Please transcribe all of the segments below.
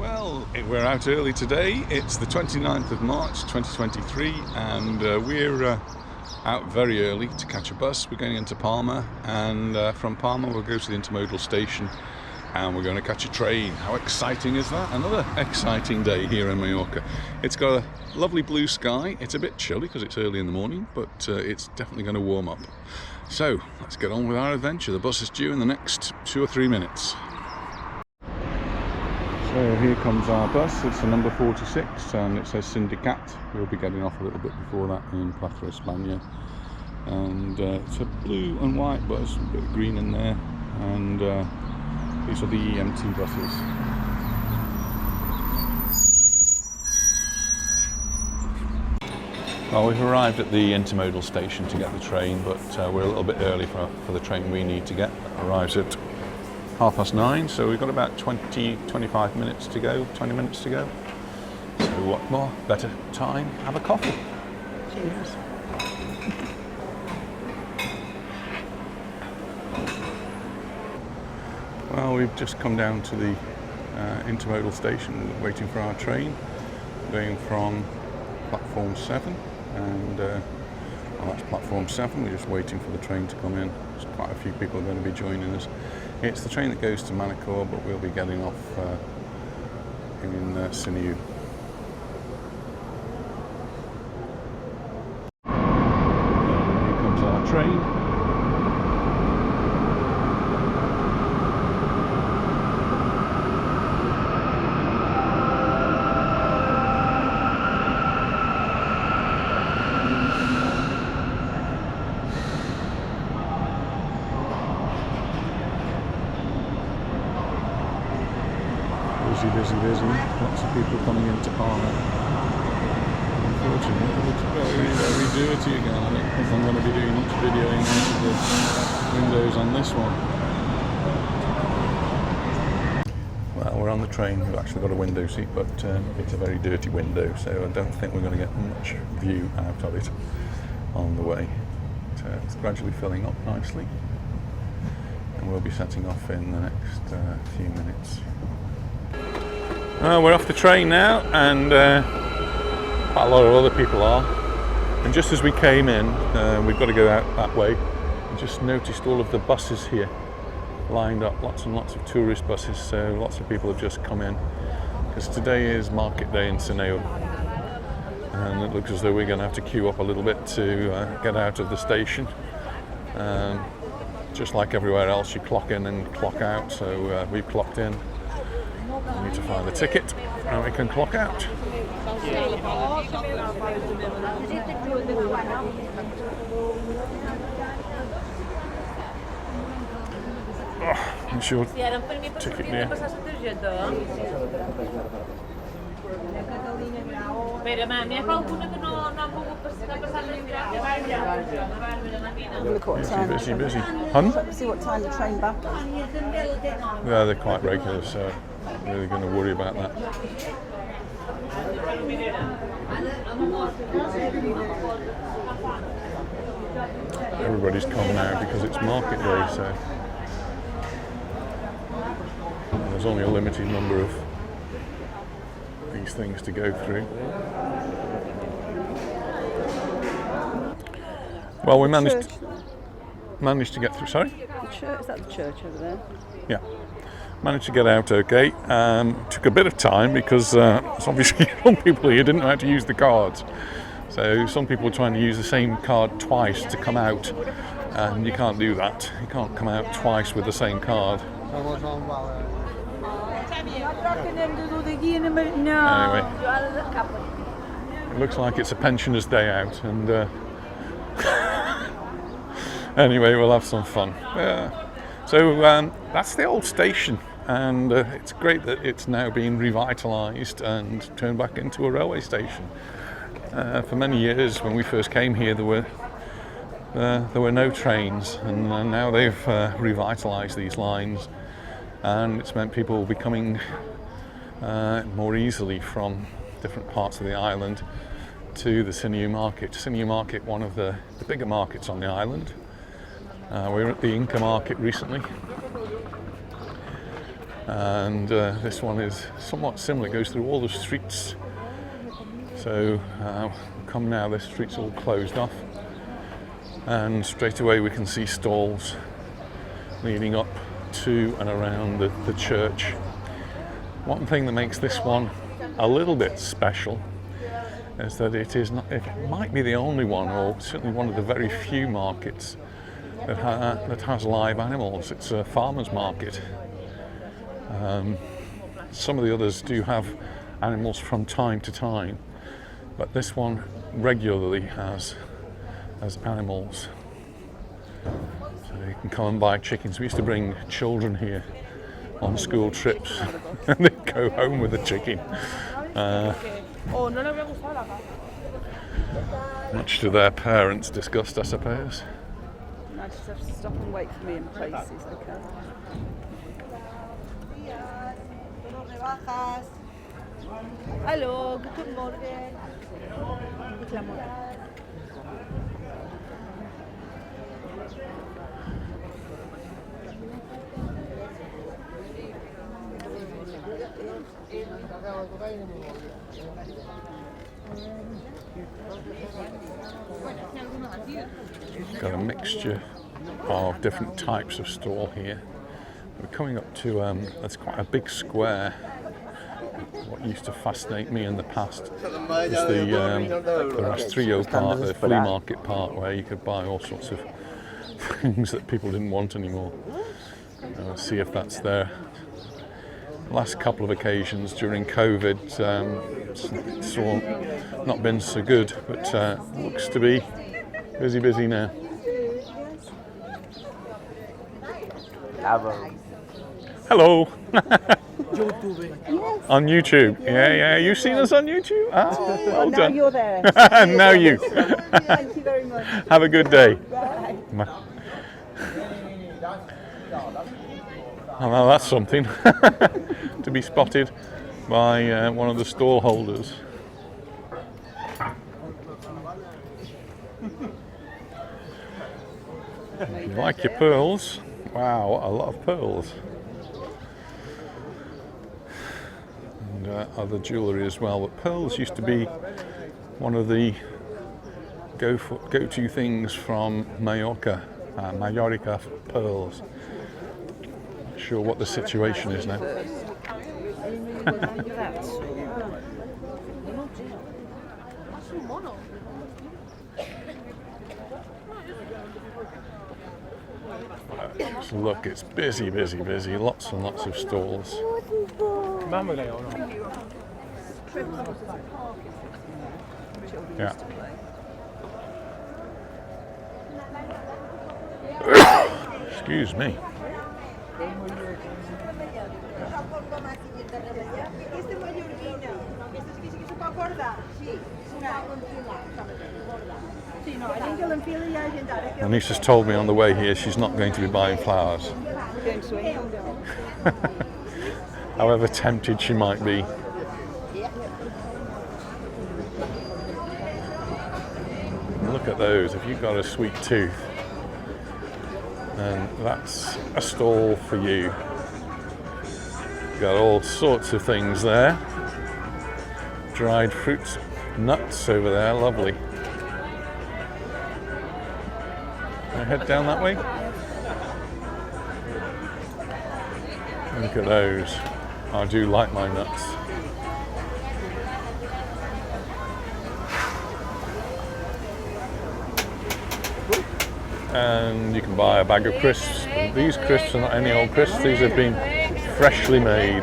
Well, we're out early today. It's the 29th of March 2023 and we're out very early to catch a bus. We're going into Palma, and from Palma we'll go to the intermodal station and we're going to catch a train. How exciting is that? Another exciting day here in Mallorca. It's got a lovely blue sky. It's a bit chilly because it's early in the morning, but it's definitely going to warm up. So let's get on with our adventure. The bus is due in the next 2 or 3 minutes. So here comes our bus. It's the number 46 and it says Sindicat. We'll be getting off a little bit before that in Plaza España. And it's a blue and white bus, a bit of green in there. And these are the EMT buses. Well, we've arrived at the intermodal station to get the train, but we're a little bit early for the train we need to get. It arrives at 9:30, so we've got about 25 minutes to go, 20 minutes to go. So what more better time? Have a coffee. Cheers. Well, we've just come down to the intermodal station waiting for our train, going from platform 7, and well, that's platform 7. We're just waiting for the train to come in. There's quite a few people are going to be joining us. It's the train that goes to Majorca, but we'll be getting off in Sinéu. Here comes our train. Busy. Lots of people coming into Palma. Unfortunately, it looks very dirty again. I don't think I'm going to be doing much videoing into the windows on this one. Well, we're on the train. We've actually got a window seat, but it's a very dirty window, so I don't think we're going to get much view out of it on the way. So it's gradually filling up nicely, and we'll be setting off in the next few minutes. We're off the train now, and quite a lot of other people are. And just as we came in, we've got to go out that way. I just noticed all of the buses here lined up, lots and lots of tourist buses. So lots of people have just come in because today is market day in Sineu, and it looks as though we're going to have to queue up a little bit to get out of the station. Just like everywhere else, you clock in and clock out. So we've clocked in. We need to find the ticket and we can clock out. Oh, what's your ticket here? Busy. Hun? See what time the train back is. Yeah, they're quite regular, so I'm not really going to worry about that. Everybody's come now because it's market day, so there's only a limited number of these things to go through. Well, we managed to get through. Sorry? The church, is that the church over there? Yeah. Managed to get out okay. Took a bit of time because obviously some people here didn't know how to use the cards. So some people were trying to use the same card twice to come out, and you can't do that. You can't come out twice with the same card. Anyway, it looks like it's a pensioner's day out, and anyway, we'll have some fun. So that's the old station, and it's great that it's now being revitalised and turned back into a railway station. For many years, when we first came here, there were no trains, and now they've revitalised these lines, and it's meant people will be coming more easily from different parts of the island to the Sineu market. Sineu market, one of the bigger markets on the island. We were at the Inca market recently, and this one is somewhat similar. It goes through all the streets. So come now, this street's all closed off, and straight away we can see stalls leading up to and around the church. One thing that makes this one a little bit special is that it might be the only one, or certainly one of the very few markets that has live animals. It's a farmer's market. Some of the others do have animals from time to time, but this one regularly has animals. So you can come and buy chickens. We used to bring children here on school trips and they'd go home with a chicken. Much to their parents' disgust, I suppose. I just have to stop and wait for me in places, okay? Hello, good morning. Got a mixture of different types of stall here. We're coming up to that's quite a big square. What used to fascinate me in the past is the Rastrillo part, the flea market part, where you could buy all sorts of things that people didn't want anymore. Let's see if that's there. Last couple of occasions during COVID, it's all not been so good, but looks to be busy now. Hello. Yes. On YouTube. Yeah. You've seen us on YouTube? Ah, well Now done. you're there. And now you. Thank you very much. Have a good day. Bye. Oh, well, that's something to be spotted by one of the stall holders. You like your pearls? Wow, what a lot of pearls. And other jewellery as well. But pearls used to be one of the go-to things from Mallorca. Majorca pearls. Not sure what the situation is now. Look, it's busy. Lots and lots of stalls. Yeah. Excuse me. Anisha's told me on the way here she's not going to be buying flowers. However tempted she might be. Look at those. If you've got a sweet tooth, then that's a stall for you. Got all sorts of things there. Dried fruits, nuts over there, lovely. Can I head down that way? Look at those. I do like my nuts. And you can buy a bag of crisps. But these crisps are not any old crisps, these have been freshly made.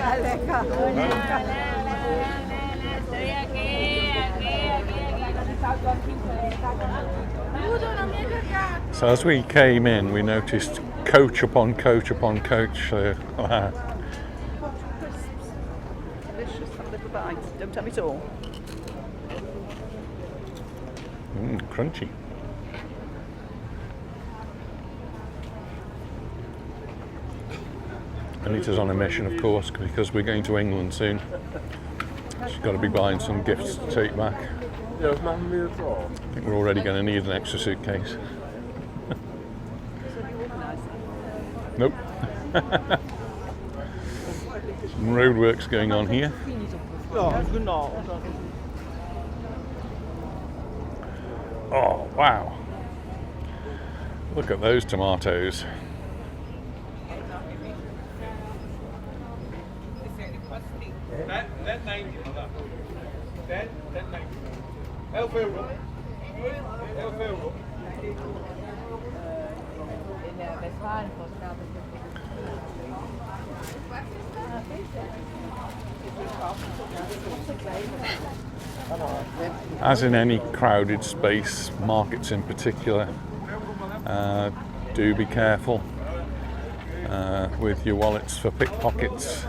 So as we came in, we noticed coach upon coach upon coach. Delicious. Have a little bite. Don't have it all. Crunchy. Anita's on a mission, of course, because we're going to England soon. She's got to be buying some gifts to take back. I think we're already going to need an extra suitcase. Nope. Some roadworks going on here. Oh, wow. Look at those tomatoes. As in any crowded space, markets in particular, do be careful with your wallets for pickpockets.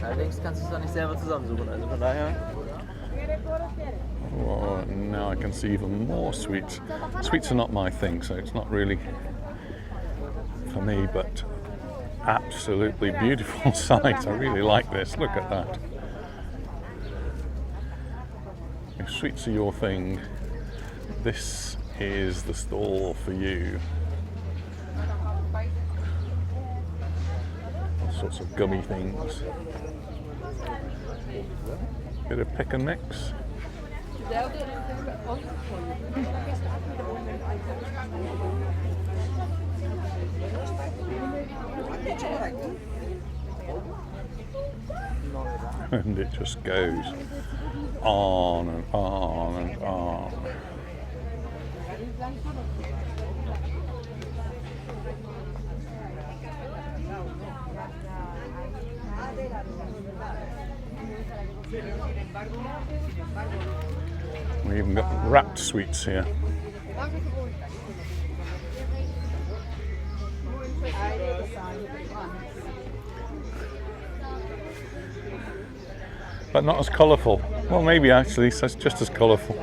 Allerdings kannst du es auch nicht selber zusammensuchen, also von daher. Oh, now I can see even more sweets. Sweets are not my thing, so it's not really for me, but absolutely beautiful sight. I really like this. Look at that. If sweets are your thing, this is the stall for you. All sorts of gummy things. Bit of pick and mix. And it just goes on and on and on. We even got wrapped sweets here. But not as colourful. Well, maybe actually, so it's just as colourful.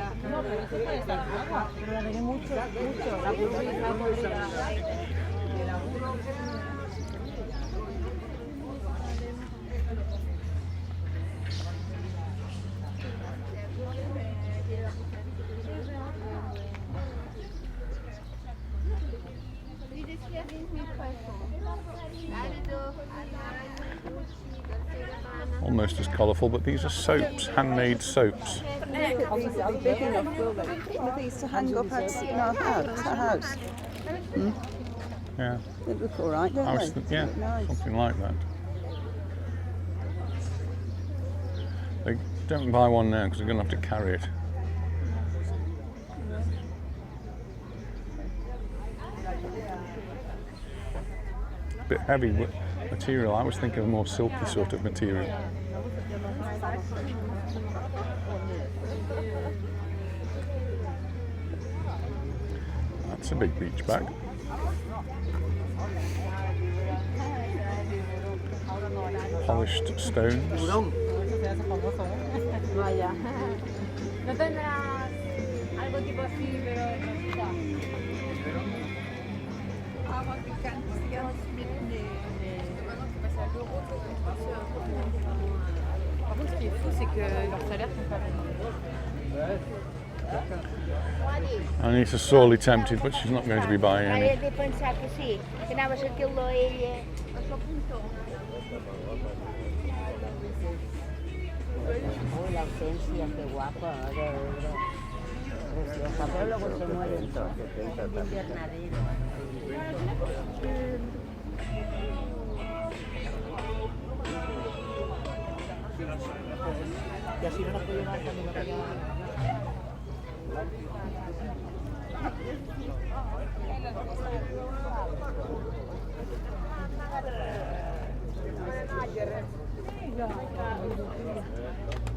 Almost as colourful, but these are soaps, handmade soaps. These are big enough, will they? One of these to hang up in our house. Hmm? Yeah. They look all right, don't they? Yeah, Nice. something like that. They don't buy one now because they're going to have to carry it. Bit heavy material. I was thinking of a more silky sort of material. That's a big beach bag. Polished stones. No tendrás algo tipo así, pero Par contre, ce qui est fou, c'est que leurs salaires sont pas les Anita's sorely tempted, but she's not going to be buying any. Devi pensare che sì, che ne aveva quello e a suo punto. La ausencia, qué guapa, preciosa, pero luego se mueren todos. Un invernadero. Y así no nos puede llevar cuando vaya.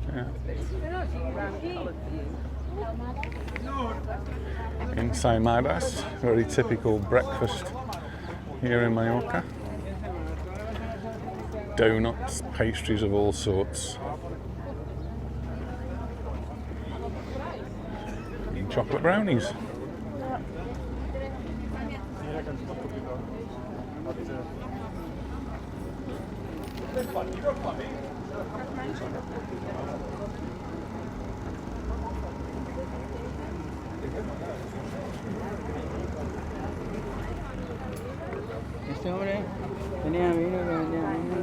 Yeah. Ensaimadas, very typical breakfast here in Mallorca. Donuts, pastries of all sorts. And chocolate brownies. Este hombre tenía vino que vendía vino.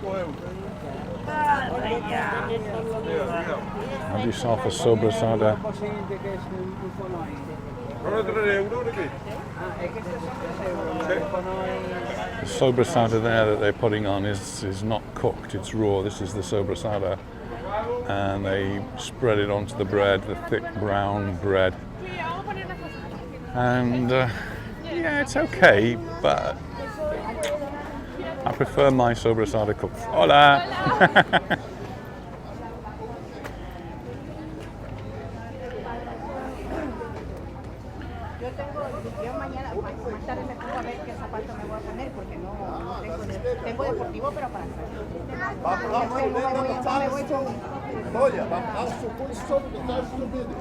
5 euros. Have yourself a sobrasada. ¿No le 3 euros de qué? The sobrasada there that they're putting on is not cooked, it's raw. This is the sobrasada. And they spread it onto the bread, the thick brown bread. And yeah, it's okay, but I prefer my sobrasada cooked. Hola! Yo mañana, más tarde me pongo a ver qué zapato me voy a poner porque no tengo deportivo, pero para Olha, als posição de trás do vídeo.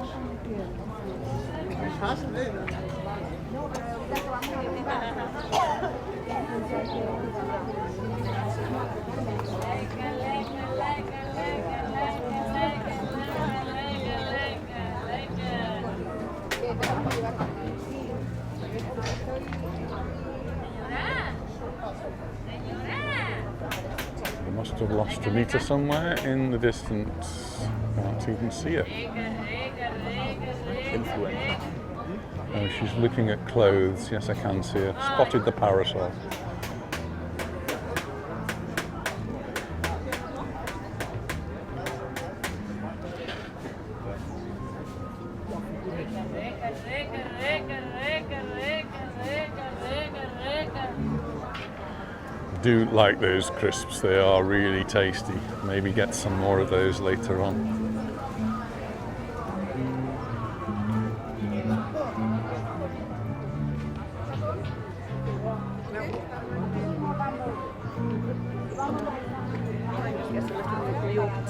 I must have lost Anita somewhere in the distance. Can't even see her. Oh, she's looking at clothes. Yes, I can see her. Spotted the parasol. Do like those crisps, they are really tasty. Maybe get some more of those later on.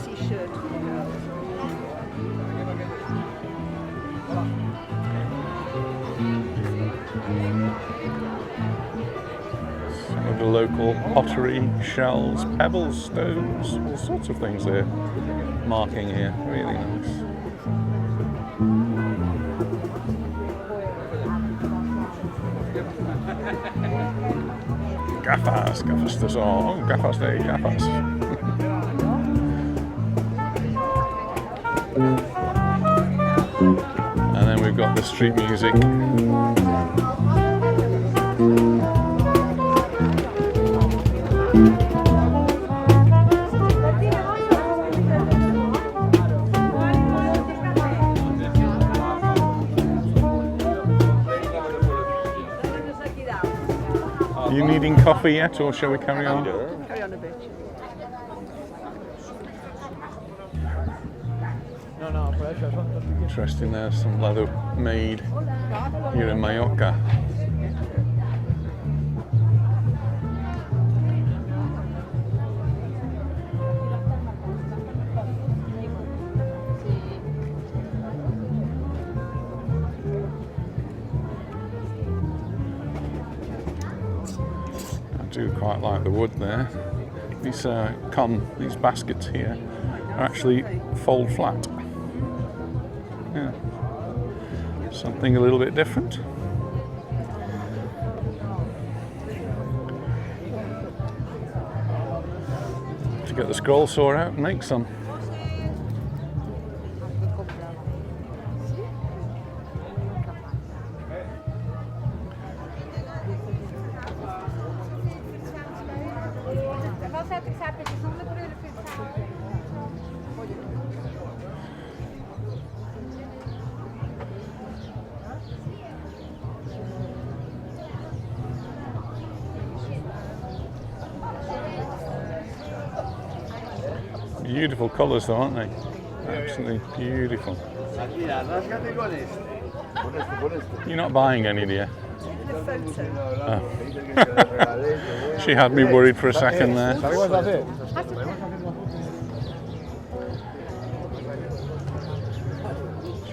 T-shirt. Some of the local pottery, shells, pebbles, stones, all sorts of things there. Marking here, really nice. Gafas, gafas de sol, gafas de gafas. And then we've got the street music. Are you needing coffee yet, or shall we carry on? Carry on a bit. Interesting, there's some leather made here in Mallorca. I do quite like the wood there. These these baskets here are actually fold flat. Yeah, something a little bit different. To get the scroll saw out and make some. Beautiful colours though, aren't they? Absolutely beautiful. You're not buying any, dear? Oh. She had me worried for a second there.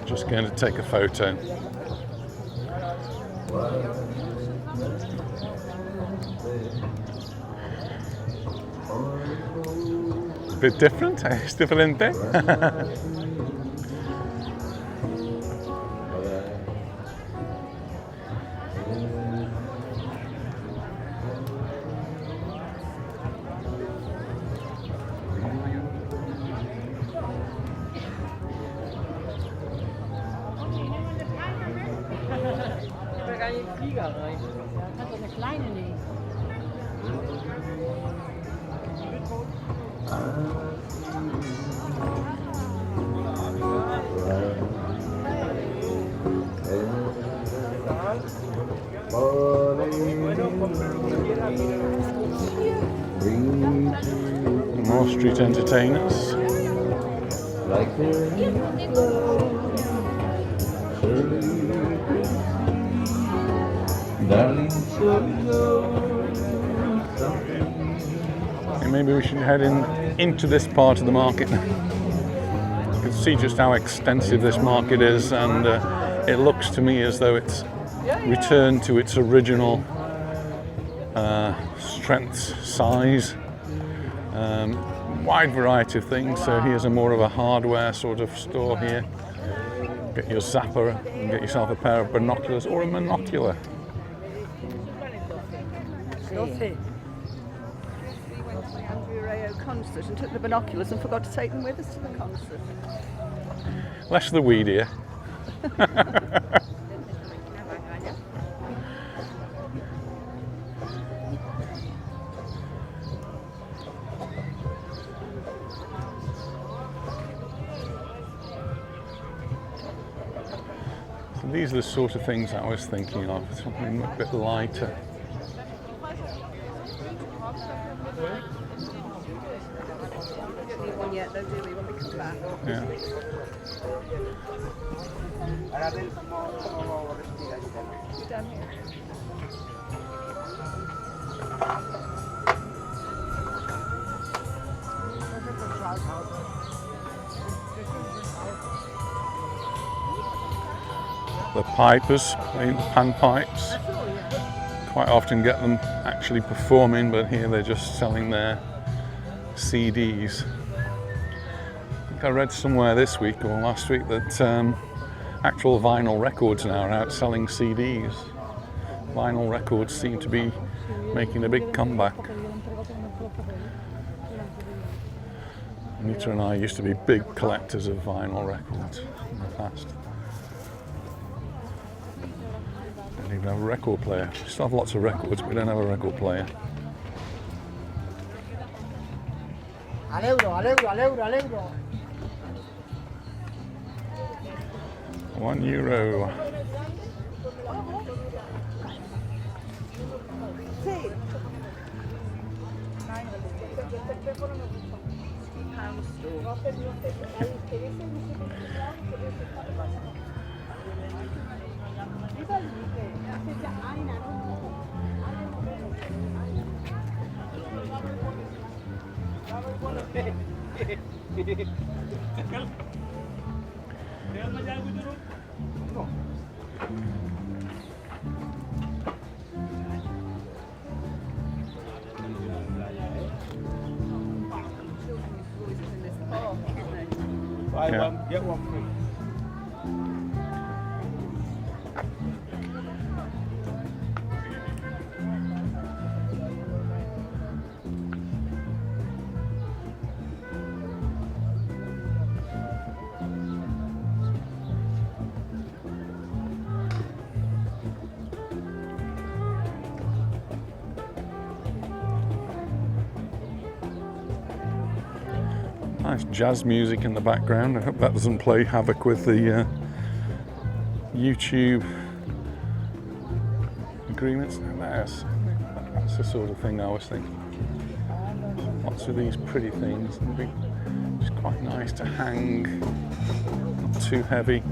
Just going to take a photo. A bit different, es diferente. kan je vliegen rijden. Dat is een kleine niet. More street entertainers. And maybe we should head into this part of the market. You can see just how extensive this market is, and it looks to me as though it's returned to its original strength, size. Wide variety of things. So here's a more of a hardware sort of store here. Get your zapper and get yourself a pair of binoculars or a monocular. We went to the Andrew Rayo concert and took the binoculars and forgot to take them with us to the concert. Less the weed here. So these are the sort of things I was thinking of, something a bit lighter. One yet, though, do we, when we come back? Yeah. Down here. The pipers playing panpipes. Quite often get them actually performing, but here they're just selling their CDs. I think I read somewhere this week or last week that actual vinyl records now are outselling CDs. Vinyl records seem to be making a big comeback. Anita and I used to be big collectors of vinyl records in the past. Don't even have a record player. We still have lots of records, but we don't have a record player. Al euro, al euro, al euro, al euro. €1. Sí. Buy Yeah. one, get one free. Nice jazz music in the background. I hope that doesn't play havoc with the YouTube agreements. That's the sort of thing I was thinking. Lots of these pretty things. It'd be just quite nice to hang. Not too heavy.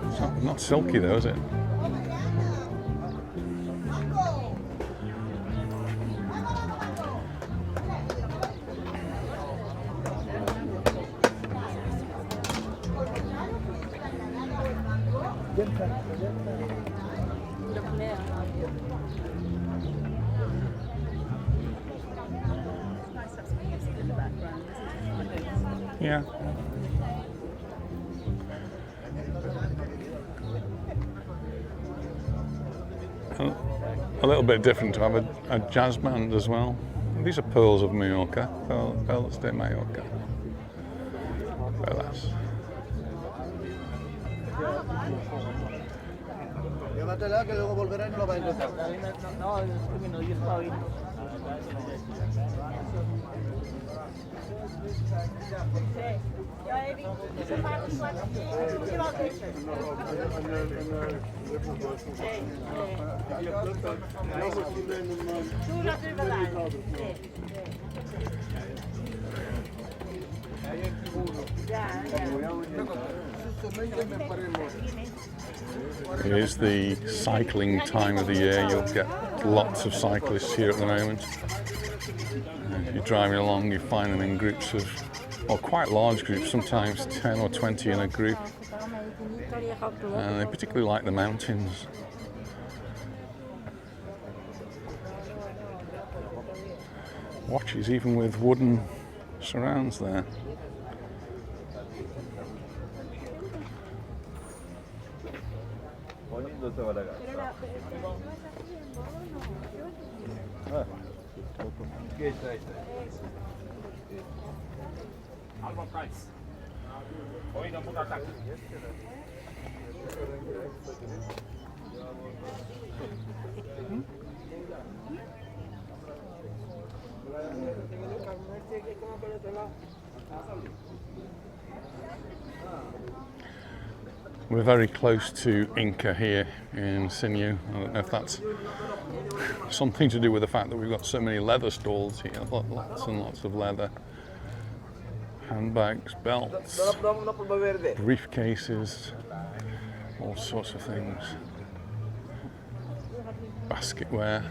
It's not silky though, is it? Yeah. A little bit different to have a jazz band as well. These are pearls of Mallorca, pearls de Mallorca. Baleares. Guárdatela que luego volverá y no lo va a empezar. No, es que no, yo estaba viendo. It is the cycling time of the year. You'll get lots of cyclists here at the moment. If you're driving along, you find them in groups of, well, quite large groups, sometimes 10 or 20 in a group. And they particularly like the mountains. Watches even with wooden surrounds there. We're very close to Inca here in Sineu. I don't know if that's something to do with the fact that we've got so many leather stalls here, lots and lots of leather. Handbags, belts, briefcases, all sorts of things. Basketware.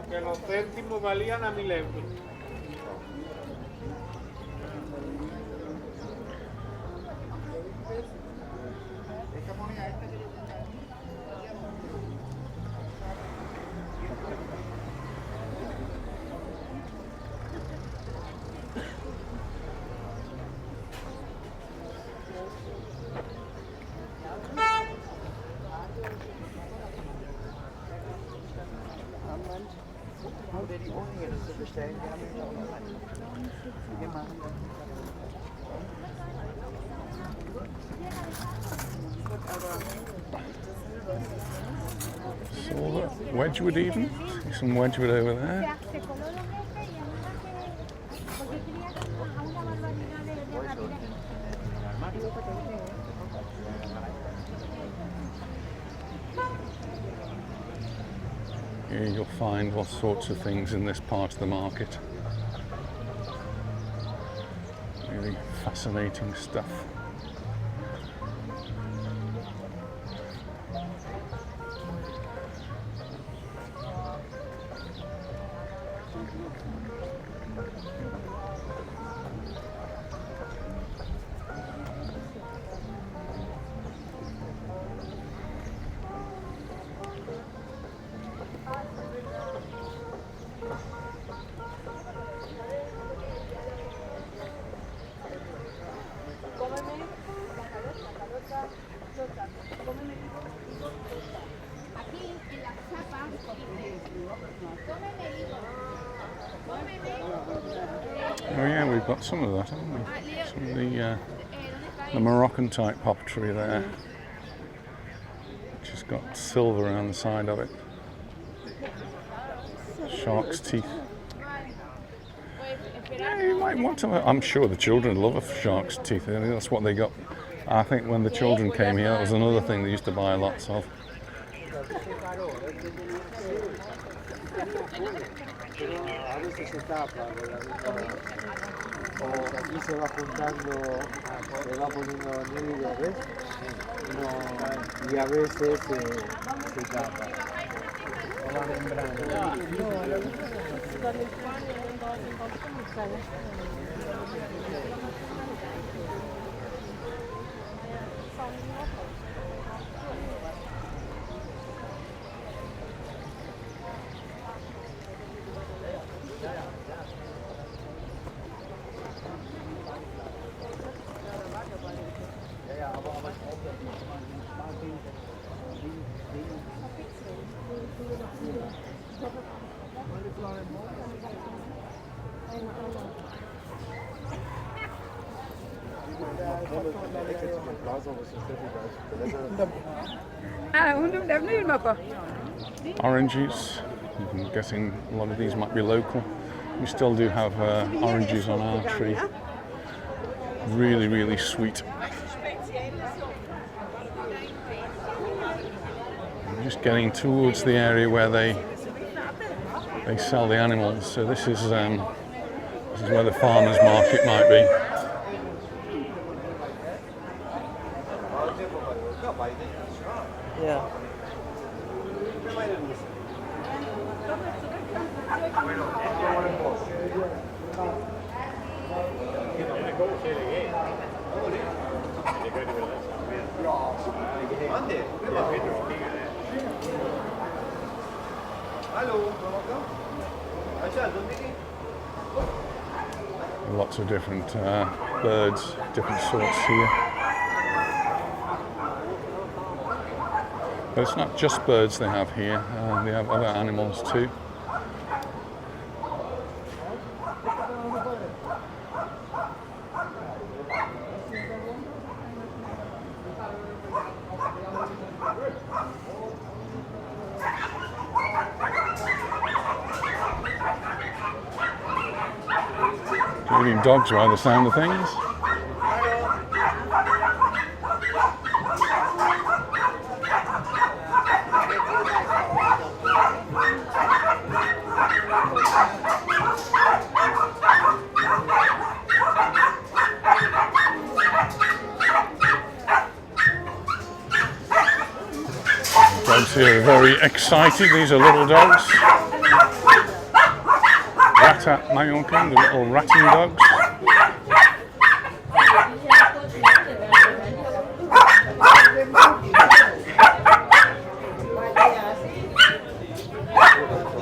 Que los céntimos valían a 1000 euros. So Wedgwood even. See some Wedgwood over there. Here you'll find all sorts of things in this part of the market. Really fascinating stuff. Oh yeah, we've got some of that, haven't we? Some of the Moroccan type pottery there, which has got silver around the side of it. Shark's teeth. Yeah, you might want to. I'm sure the children love a shark's teeth. I think that's what they got. I think when the children came here, that was another thing they used to buy lots of. Aquí se va juntando, se va poniendo nieve, ¿ves? No, y a veces se tapa. O va membrana. Oranges. I'm guessing a lot of these might be local. We still do have oranges on our tree. Really, really sweet. I'm just getting towards the area where they sell the animals. So this is where the farmers market might be. Yeah. Lots of different birds, different sorts here. But it's not just birds they have here, they have other animals too. Leading dogs by the sound of things. Dogs here are very excited. These are little dogs. Rat Mallorca, the little ratting dogs.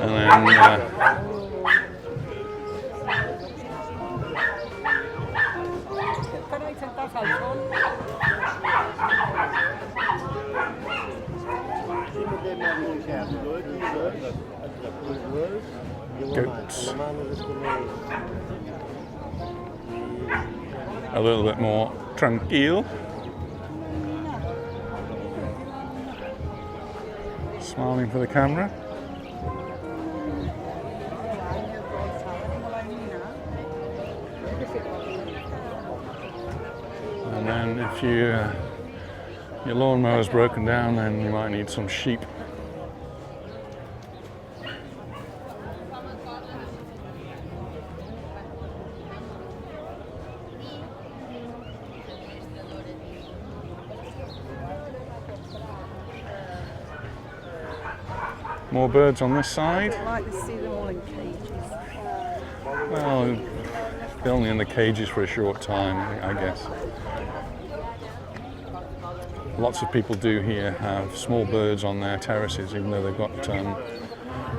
And then goats. A little bit more tranquil. Smiling for the camera. And then if your lawnmower is broken down, then you might need some sheep. More birds on this side. I'd like to see them all in cages. Well, they're only in the cages for a short time, I guess. Lots of people do here have small birds on their terraces, even though they've got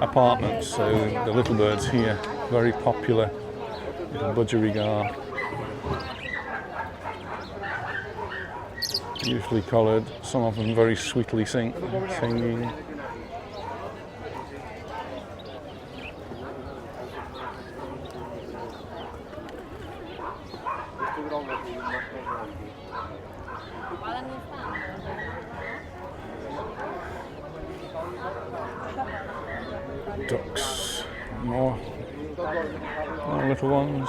apartments. So the little birds here, very popular. Little budgies, beautifully coloured. Some of them very sweetly singing. Ducks, more little ones.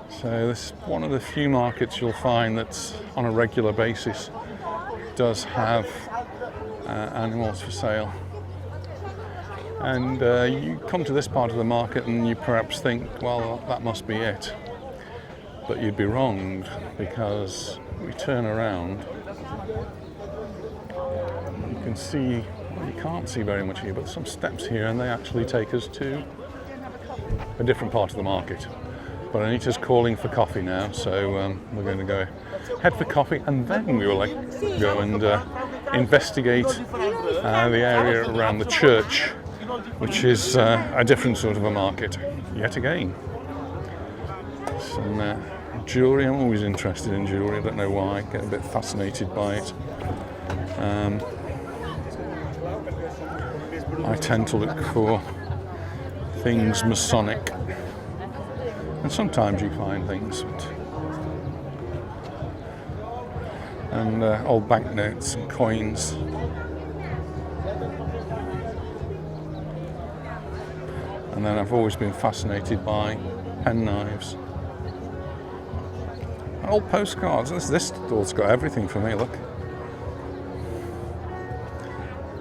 So this is one of the few markets you'll find that's on a regular basis does have animals for sale. And you come to this part of the market and you perhaps think, well, that must be it. But you'd be wrong, because we turn around. You can see, well, you can't see very much here, but some steps here, and they actually take us to a different part of the market. But Anita's calling for coffee now, so we're going to go head for coffee, and then we will go and investigate the area around the church, which is a different sort of a market, yet again. Some jewellery. I'm always interested in jewellery, I don't know why, I get a bit fascinated by it. I tend to look for things Masonic, and sometimes you find things, but and old banknotes and coins. And then I've always been fascinated by pen knives. Old postcards. This store's got everything for me, look.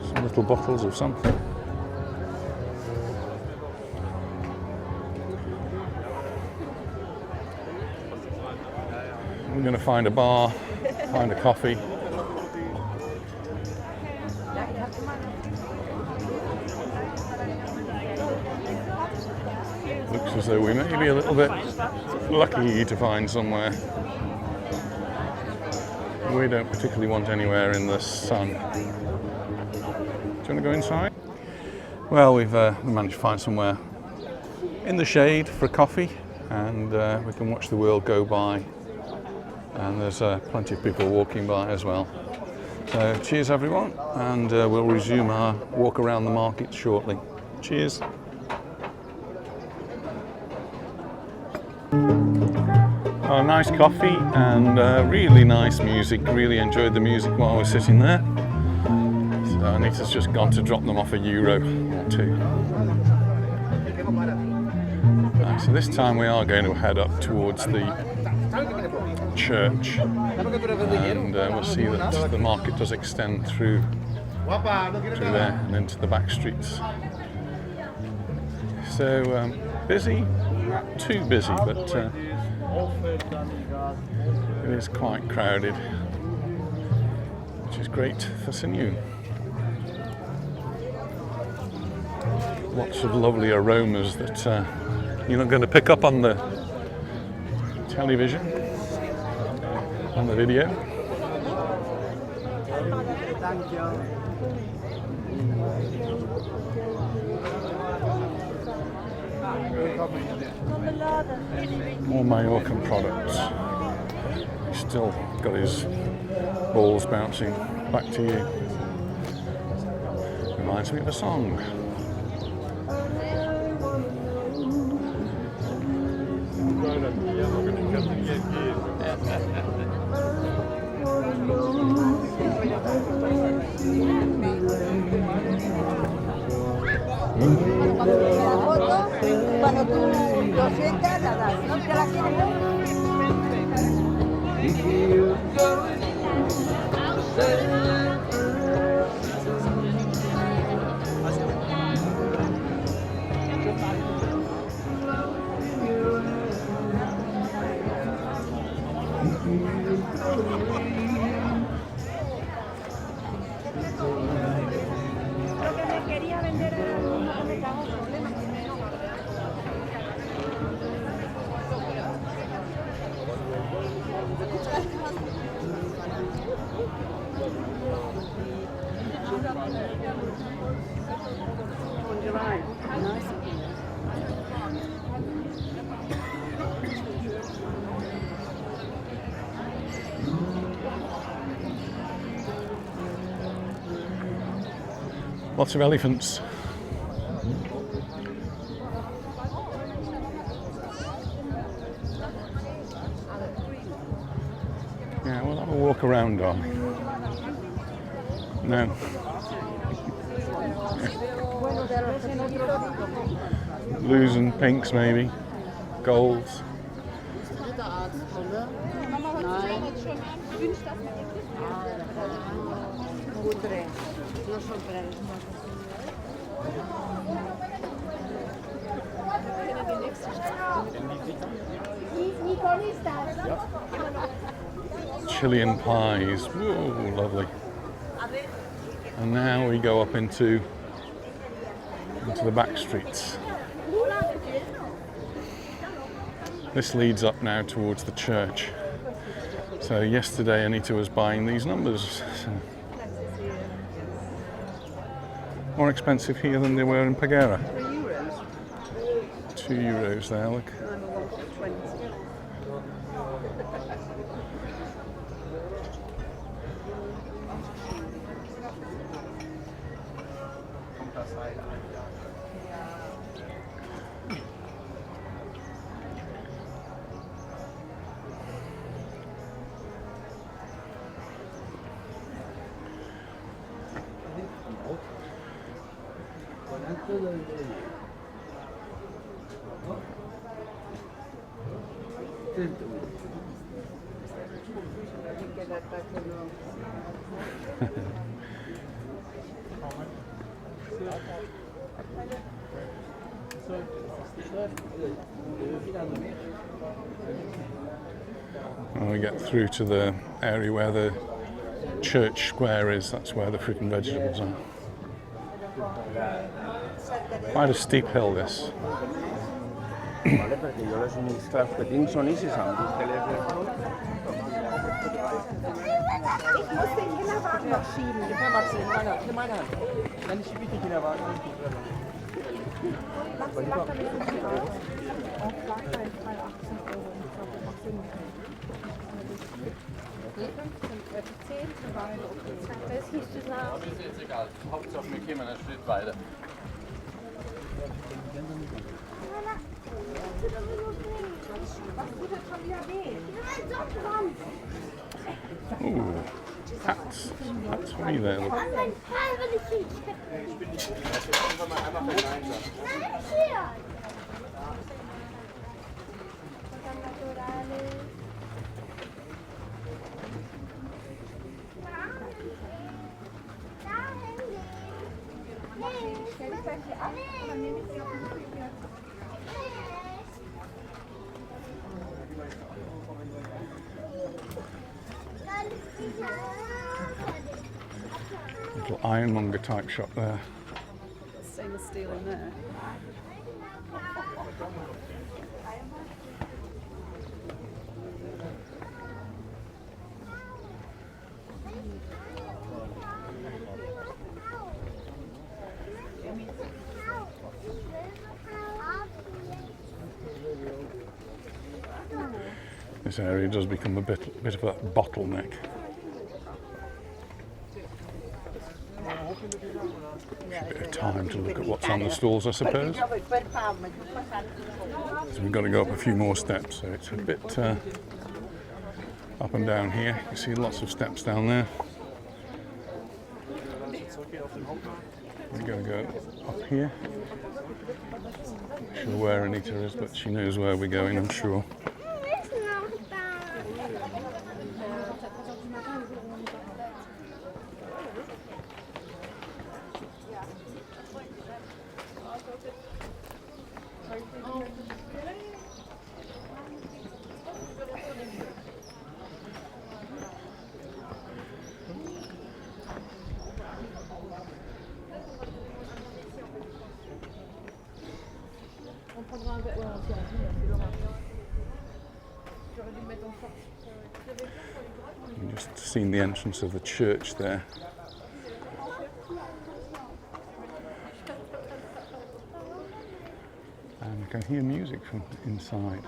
Some little bottles of something. I'm going to find a bar, find a coffee. Looks as though we may be a little bit lucky to find somewhere. We don't particularly want anywhere in the sun. Do you want to go inside? Well, we've managed to find somewhere in the shade for a coffee, and we can watch the world go by. And there's plenty of people walking by as well. So cheers everyone, and we'll resume our walk around the market shortly. Cheers. Oh, nice coffee and really nice music. Really enjoyed the music while I was sitting there. So Anita's just gone to drop them off €1 or €2. So this time we are going to head up towards the church, and we'll see that the market does extend through there and into the back streets. So busy, not too busy, but it is quite crowded, which is great for Sineu. Lots of lovely aromas that you're not going to pick up on the television, on the video. More Mallorcan products. He's still got his balls bouncing back to you. Reminds me of a song. Cuando tú lo sientas, la das. ¿No te la quieres ver? Lo que me quería vender era una cometa. Lots of elephants. Yeah, we'll have a walk around, darling. No. Blues and pinks, maybe. Golds. Chilean pies. Whoa, lovely. And now we go up into the back streets. This leads up now towards the church. So yesterday Anita was buying these numbers. So more expensive here than they were in Pagera. €2 there, look. When we get through to the area where the church square is, that's where the fruit and vegetables are. Quite a steep hill, this. Vale, perquè jo les únics claus que tinc són aquests amb un telèfon. Ich muss den Kinderwagen noch schieben. Gib mir meine Hand. Dann schiebe ich die Kinderwagen. Mach damit nicht raus. Auf Schlagzeit mal 18 Euro. Ich glaube, das macht Sinn. 10, das hieß du sagen. Aber ist jetzt egal. Hauptsache wir kommen einen Schritt weiter. Was tut das schon wieder weh? Ooh, that's funny there. Look. Little ironmonger type shop there. Stainless steel in there. This area does become a bit of a bottleneck. A bit of time to look at what's on the stalls, I suppose. So we've got to go up a few more steps, so it's a bit up and down here. You see lots of steps down there. We've got to go up here. Not sure where Anita is, but she knows where we're going, I'm sure. You've just seen the entrance of the church there. And I can hear music from inside.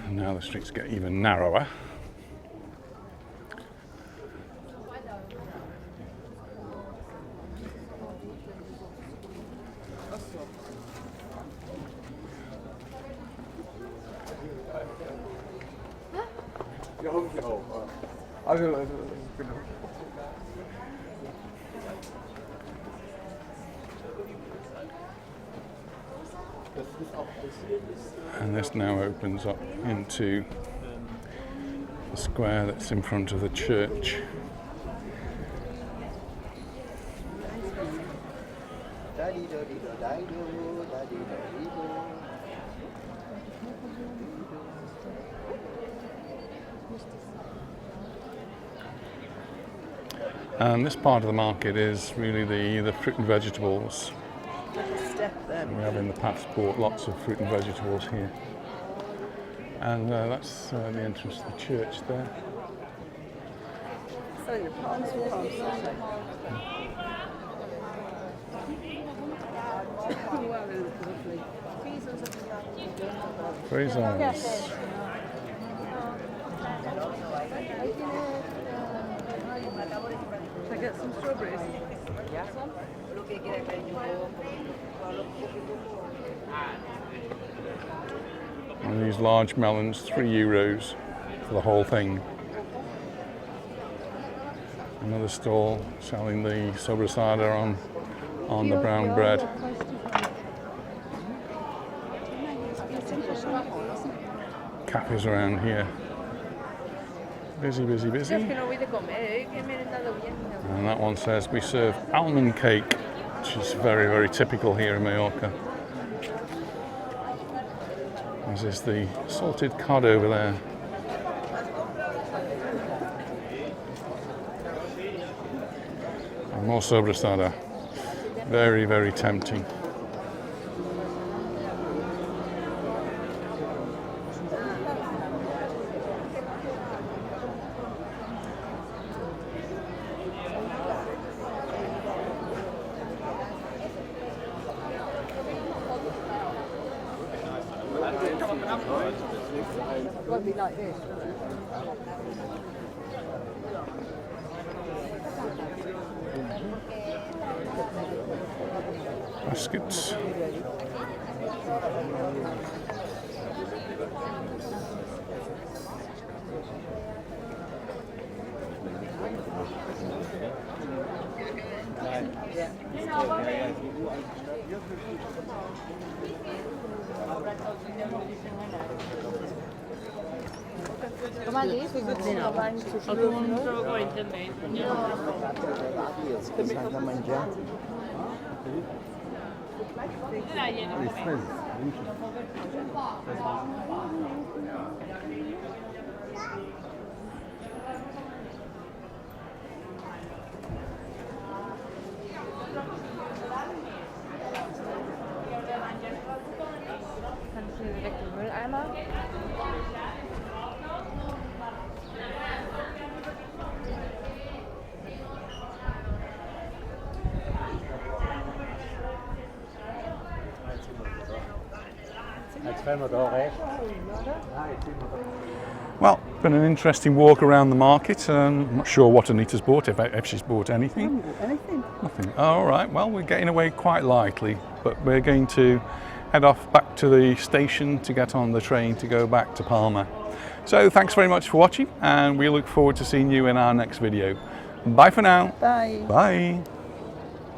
And now the streets get even narrower. And this now opens up into the square that's in front of the church. And this part of the market is really the fruit and vegetables. Step then. We have in the passport lots of fruit and vegetables here. And that's the entrance to the church there. So selling the palms for palm Sunday. Wow, they look lovely. Croissants. Can I get some strawberries? And these large melons, €3 for the whole thing. Another stall selling the sobrasada on the brown bread. Cafes around here. Busy, busy, busy. And that one says we serve almond cake, which is very, very typical here in Mallorca. As is the salted cod over there. And more sobrasada. Very, very tempting. It won't be like this, will it? Baskets. Well, been an interesting walk around the market. I'm not sure what Anita's bought, if she's bought anything. Anything? Nothing. Oh, all right, well, we're getting away quite lightly, but we're going to head off back to the station to get on the train to go back to Palma. So thanks very much for watching, and we look forward to seeing you in our next video. Bye for now. Bye. Bye.